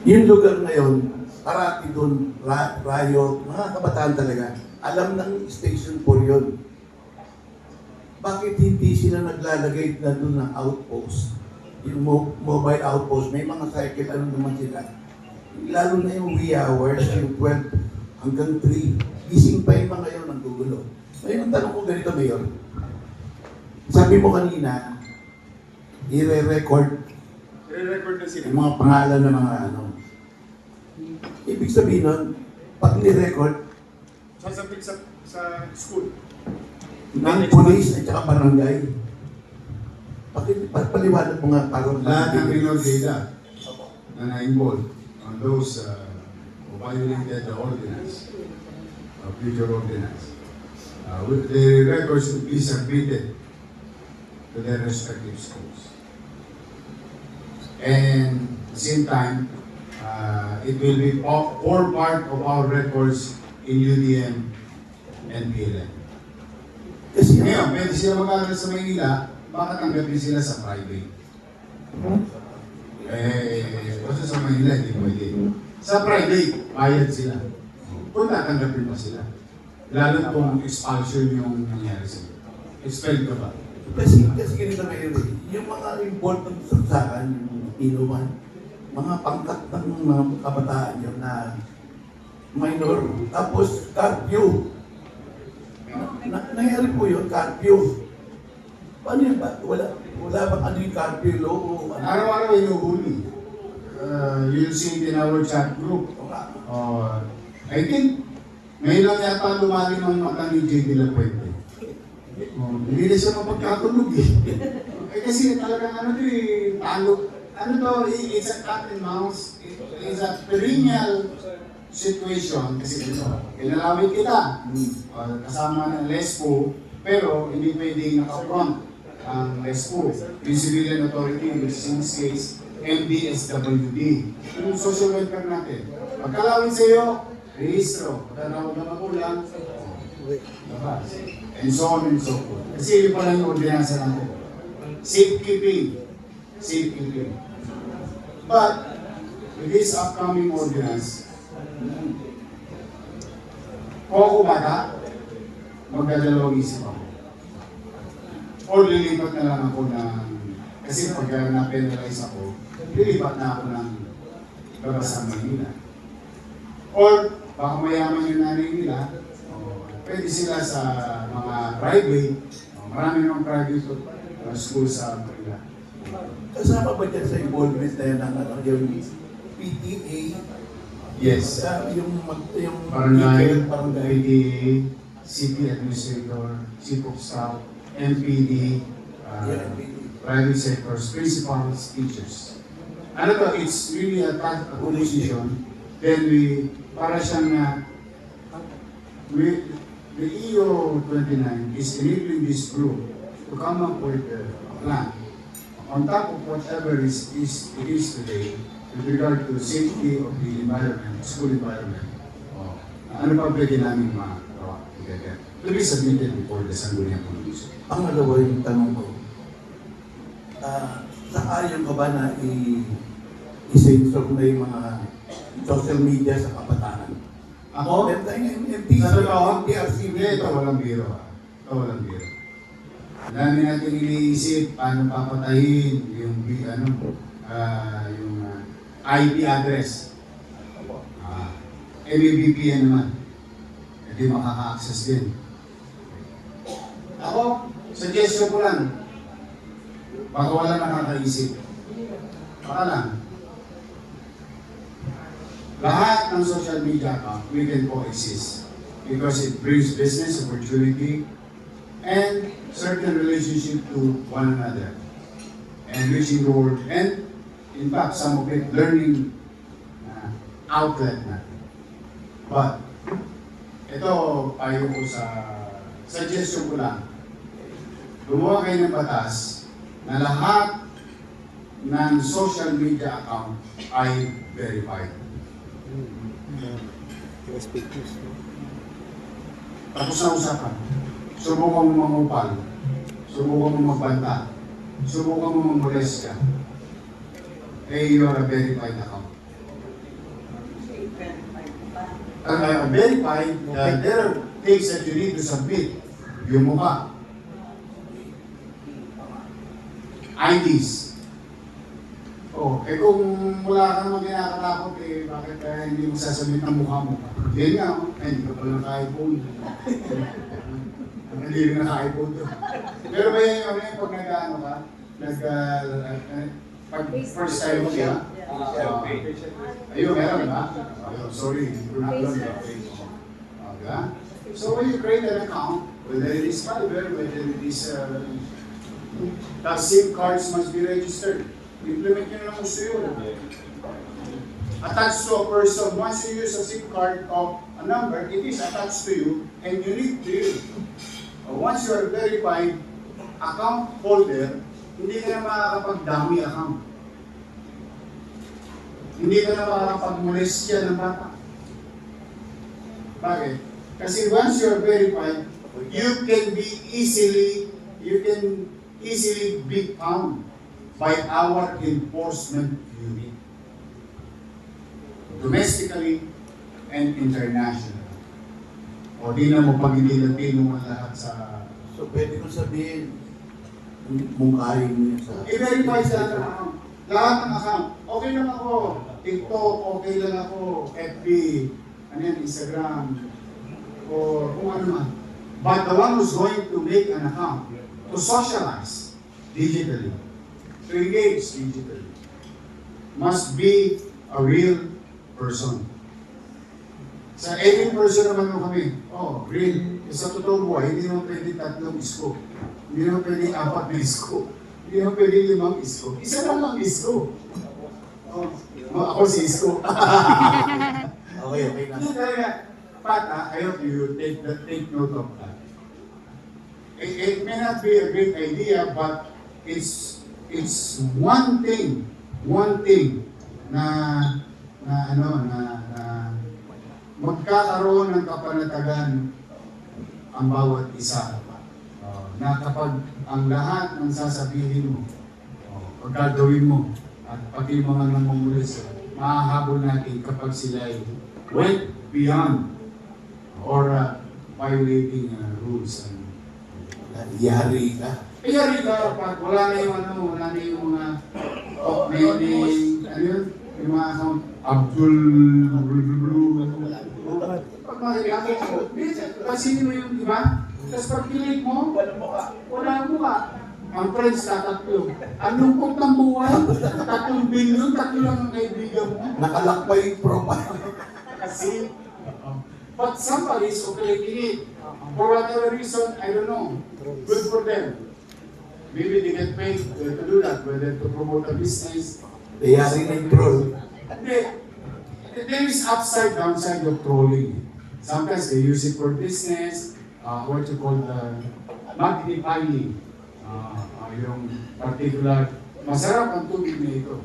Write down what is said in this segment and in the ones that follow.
Yung lugar na yun, parati doon, riot, mga kabataan talaga. Alam ng Station 4 yun. Bakit hindi sila naglalagay na doon ng outpost? Yung mobile outpost, may mga cycle, ano naman sila. Lalo na yung wee hours, yung 12 hanggang 3. Gising pa yung mga yun, nanggugulo. Ngayon, ang tanong ko ganito, Mayor. Sabi mo kanina, i-record I-record na sila. yung mga pangalan ng mga ano. Ibig sabihin nun, pag ni-record, Sasabit sa school. ng police at saka barangay. Paliwanag mo nga parang Lahat ng minor data na na-involved on those who violated the ordinance, future ordinance, with the records to be submitted to their respective schools. And at the same time, it will be all part of our records in UDM and PLN. kasi Ngayon, pwede sila mag-aaral sa Maynila, bakit tanggapin sila sa private? Kasi sa Maynila, hindi pwede. Sa private, bayad sila. Kung tatanggapin pa sila. Lalo kung expulsion yung nangyari sila. Expel ka ba? kasi ganito na yun eh. Yung mga involved ng saksakan, yung inuman, mga pangkat ng mga kabataan yun na minor, tapos curfew. Nangyari po yun, curfew. Paano yun ba? Wala bang ano yung curfew law o ano? Araw-araw inuhuli. You'll see it in our chat group. I think, ngayon lang yata lumalim ang mata ni J.D. Lapuente. Hindi na siya mapagkatulog eh. Kasi talagang ano to eh, it's a cat and mouse. It's a perennial situation. Kasi ito, kinalawin kita. Kasama ng LESPO, pero hindi pwedeng naka-front ang LESPO. Yung civilian authority, which is in this case, MDSWD. Yung social welfare natin. Pagkalawin sa iyo, rehistro. Pagkalawin na magulang, labas. And so on and so forth. Kasi yun pala yung ordinansa natin. Safekeeping. Safekeeping. But, with this upcoming ordinance, kung ako bata, magdadalawang isip ako. O lilipat na lang ako ng, kasi pag na-penalize ako, lilipat na ako ng babasang Manila. Or, baka mayaman yung nanay nila, pwede sila sa mga private, marami namang private school sa Manila. Kasama ba dyan sa involvement na yan ng ano, yung PTA? Yes. Yung Barangay, barangay. PTA, city administrator, chief of staff, MPD, private sectors, principals, teachers. Ano to, it's really a tactical decision. Then para siyang the EO 29 is enabling this group to come up with a plan on top of whatever it is today with regard to safety of the environment, school environment. Ano pa pwede namin magawa? To be submitted before the Sangguniang Commission. Pangalawa yung tanong ko, ayon ka ba na i-censor na yung mga social media sa kabataan? Ako? Sa totoo? MTRC. Hindi, ito walang biro. Ito walang biro. Dami natin iniisip paano papatayin yung yung IP address. May VPN naman. Hindi makaka-access din. Ako, suggestion ko lang. Baka wala nakakaisip. Baka lang. Lahat ng social media account, we can coexist because it brings business opportunity and certain relationship to one another and reaching the world and in fact some of it learning outlet natin. But ito payo ko sa suggestion ko lang, gumawa kayo ng batas na lahat ng social media account ay verified. Tapos na usapan. Subukan mo mangupal. Subukan mo magbanta. Subukan mo mamolest ka. Eh, you are a verified account. Verified, there are things that you need to submit. Yung mukha. IDs. Oh, kung wala ka naman kinakatakot, bakit hindi mo sasabit ng mukha mo? Yan nga, hindi ka pala naka-iPhone. Hindi rin naka-iPhone to. Pero ba yan, pag nag-ano ka, pag first time mo siya, ayun, meron ba? Ayun, sorry, you're not done that. Okay? So when you create an account, whether it is Fiverr, whether it is, the SIM cards must be registered. Implement nyo na gusto yun. Attached to a person, once you use a SIM card of a number, it is attached to you and unique to you. Once you are verified account holder, hindi ka na makakapag-dummy account. Hindi ka na makakapag-molestya ng bata. Bakit? Kasi once you are verified, you can easily be found by our enforcement unit, domestically and internationally. O di na mo pag hindi Latino ang lahat sa... So pwede ko sabihin, mungkahin niya sa... I-verify sa lahat ng account. Lahat ng account. Okay lang ako. TikTok, okay lang ako. FB, ano yan, Instagram, or kung ano man. But the one who's going to make an account, to socialize digitally, to engage digitally, must be a real person. Sa any person naman mo kami, real. Sa totoong buhay, hindi naman pwede 3 isko. Hindi naman pwede 4 isko. Hindi naman pwede 5 isko. Isa lang ang isko. Ako si isko. Okay na. Hindi talaga. But I hope you take note of that. It may not be a great idea, but it's one thing na magkakaroon ng kapanatagan ang bawat isa. Na kapag ang lahat ng sasabihin mo, pagkagawin mo, at pati mga namumulis, mahahabol natin kapag sila went beyond or violating rules. Yari ka. Yari ka, pag wala na yung mga, yung mga account, Abdul, pag makikakit mo, pasinin mo yung iba, tapos pag pilit mo, wala mukha. Ang friends tatatlo. Ang lungkot ng buhay, 3 billion, 3 lang ang kaibigan mo. Nakalakpa yung profile. Kasi, but somebody is operating it. For whatever reason, I don't know. Good for them. Maybe they get paid to do that, whether to promote a business. Yari na yung troll. There is upside, downside of trolling. Sometimes they use it for business, what you call the magnifying. Yung particular, masarap ang tubig na ito.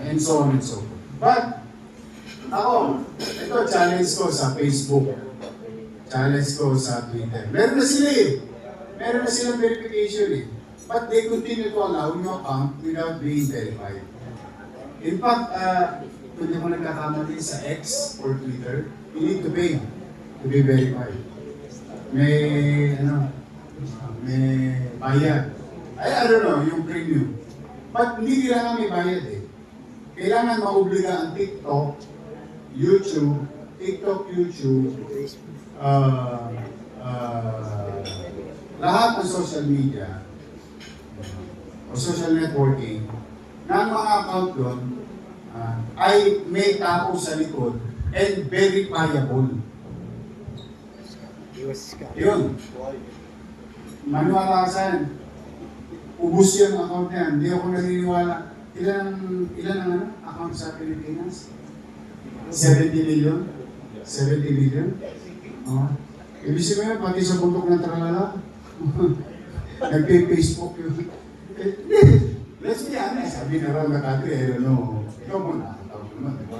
And so on and so forth. But, ako, ito challenge ko sa Facebook. Challenge ko sa Twitter. Meron na sila Meron na silang verification But they continue to allow your account without being verified. In fact, kung di mo nagkakamali sa X or Twitter, you need to pay to be verified. May bayad. I don't know, yung premium. But hindi kailangan may bayad Kailangan maobliga ang TikTok, YouTube, lahat ng social media o social networking na ang mga account doon ay may tao sa likod and verifiable. Yun. Maniwala ka saan? Ubus yung account na yan. Hindi ako naniniwala. Ilan ang account sa Pilipinas? 70 million? 70 million? Ibig sabihin pati sa bundok ng Tralala, nagpe-Facebook yun. Let's be honest, sabi na raw nakati, I don't know. Ikaw mo nakataw naman, di ba?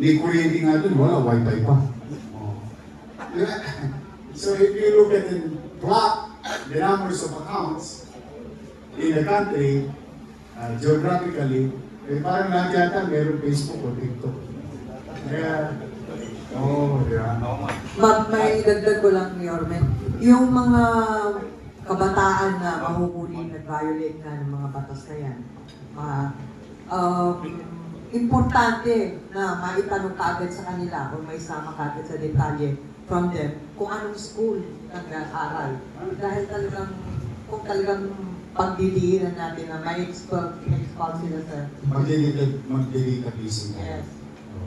May kuryente nga doon, wala, wifi pa. So if you look at and plot the numbers of accounts in the country, geographically, parang lahat yata meron Facebook o TikTok. Kaya, yeah. May dagdag ko lang, Yorme. Yung mga kabataan na mahuhuli nag-violate na ng mga batas na yan, importante na maitanong kaagad sa kanila o may sama kaagad sa detalye from them kung anong school nag-aaral. Dahil talagang, kung talagang pagdidiinan natin na may expel sila sa... Mag-database mo. Yes.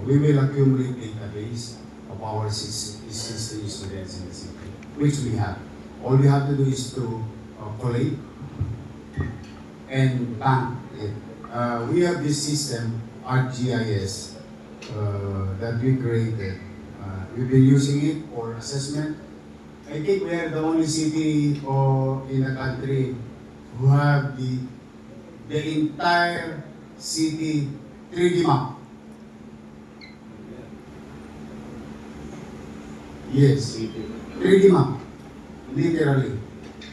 We will accumulate database of our existing students in the city, which we have. All we have to do is to collate and bank it. We have this system, ArcGIS, that we created. We've been using it for assessment. I think we are the only city in the country who have the entire city 3D map. Yes, 3D map. Literally.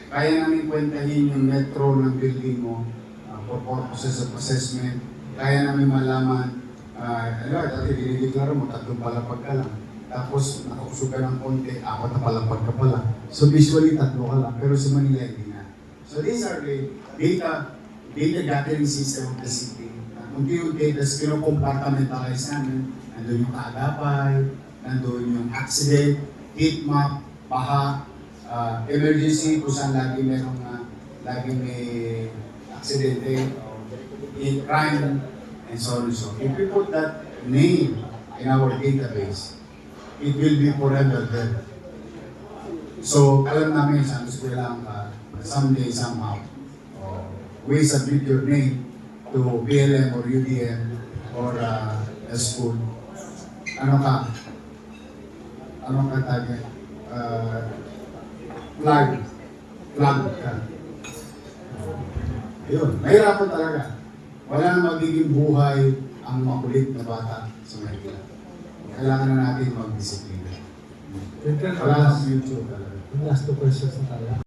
Kaya namin kwentahin yung metro ng building mo for purposes of assessment. Kaya namin malaman, dati dinideklara mo, 3 palapag ka lang. Tapos nakausog ka ng konti, 4 na palapag ka pala. So visually 3 ka lang, pero sa Manila hindi na. So these are the data gathering system of the city. Unti-unti, tapos kino-compartmentalize namin. Nandun yung kaagapay, nandun yung accident, heat map, baha, emergency, kung saan lagi may aksidente, crime, and so on and so on. If we put that name in our database, it will be forever there. So, alam namin sa eskwelahan ka, someday, somehow, we submit your name to PLM or UDM or a school. Ano ka target? Flag ka. Ayun, mahirapan talaga. Wala nang magiging buhay ang makulit na bata sa Manila. Kailangan na natin mag-disiplina. Wala nang future talaga. Last 2 questions na tayo.